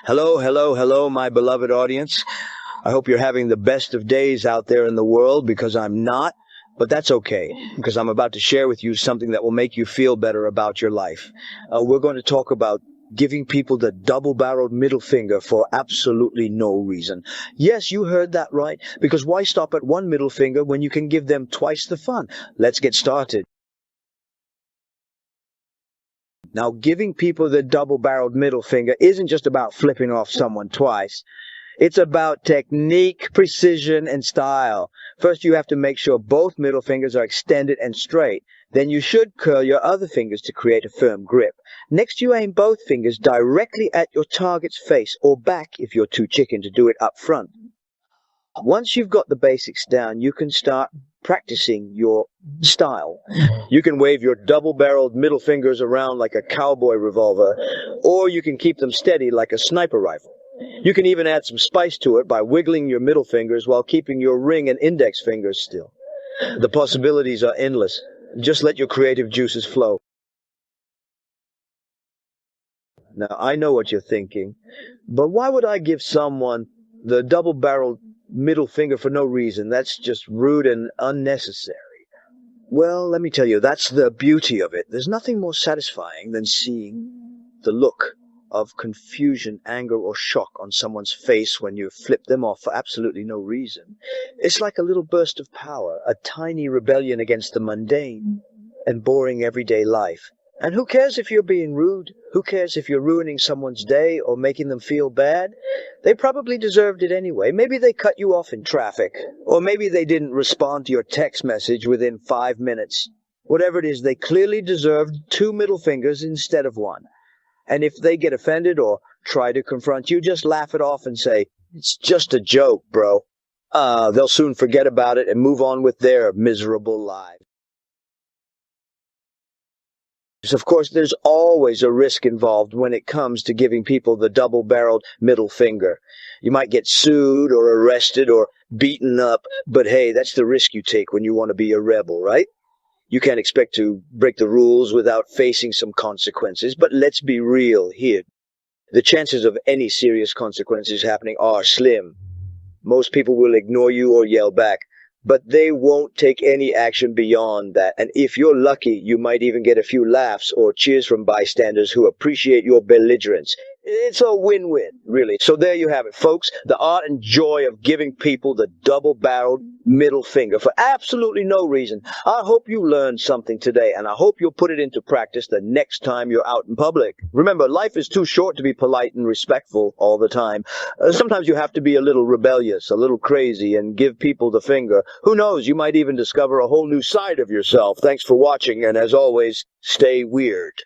Hello, hello, hello, my beloved audience. I hope you're having the best of days out there in the world, because I'm not, but that's okay, because I'm about to share with you something that will make you feel better about your life. We're going to talk about giving people the double-barreled middle finger for absolutely no reason. Yes, you heard that right, because why stop at one middle finger when you can give them twice the fun? Let's get started. Now, giving people the double-barreled middle finger isn't just about flipping off someone twice. It's about technique, precision, and style. First, you have to make sure both middle fingers are extended and straight. Then you should curl your other fingers to create a firm grip. Next, you aim both fingers directly at your target's face, or back if you're too chicken to do it up front. Once you've got the basics down, you can start practicing your style. You can wave your double-barreled middle fingers around like a cowboy revolver, or you can keep them steady like a sniper rifle. You can even add some spice to it by wiggling your middle fingers while keeping your ring and index fingers still. The possibilities are endless. Just let your creative juices flow. Now, I know what you're thinking, but why would I give someone the double-barreled middle finger for no reason? That's just rude and unnecessary. Well, let me tell you, that's the beauty of it. There's nothing more satisfying than seeing the look of confusion, anger, or shock on someone's face when you flip them off for absolutely no reason. It's like a little burst of power, a tiny rebellion against the mundane and boring everyday life. And who cares if you're being rude? Who cares if you're ruining someone's day or making them feel bad? They probably deserved it anyway. Maybe they cut you off in traffic, or maybe they didn't respond to your text message within 5 minutes. Whatever it is, they clearly deserved 2 middle fingers instead of 1. And if they get offended or try to confront you, just laugh it off and say, "It's just a joke, bro." They'll soon forget about it and move on with their miserable lives. Of course, there's always a risk involved when it comes to giving people the double-barreled middle finger. You might get sued or arrested or beaten up, but hey, that's the risk you take when you want to be a rebel, right? You can't expect to break the rules without facing some consequences, but let's be real here. The chances of any serious consequences happening are slim. Most people will ignore you or yell back, but they won't take any action beyond that. And if you're lucky, you might even get a few laughs or cheers from bystanders who appreciate your belligerence. It's a win-win, really. So there you have it, folks. The art and joy of giving people the double-barreled middle finger for absolutely no reason. I hope you learned something today, and I hope you'll put it into practice the next time you're out in public. Remember, life is too short to be polite and respectful all the time. Sometimes you have to be a little rebellious, a little crazy, and give people the finger. Who knows, you might even discover a whole new side of yourself. Thanks for watching, and as always, stay weird.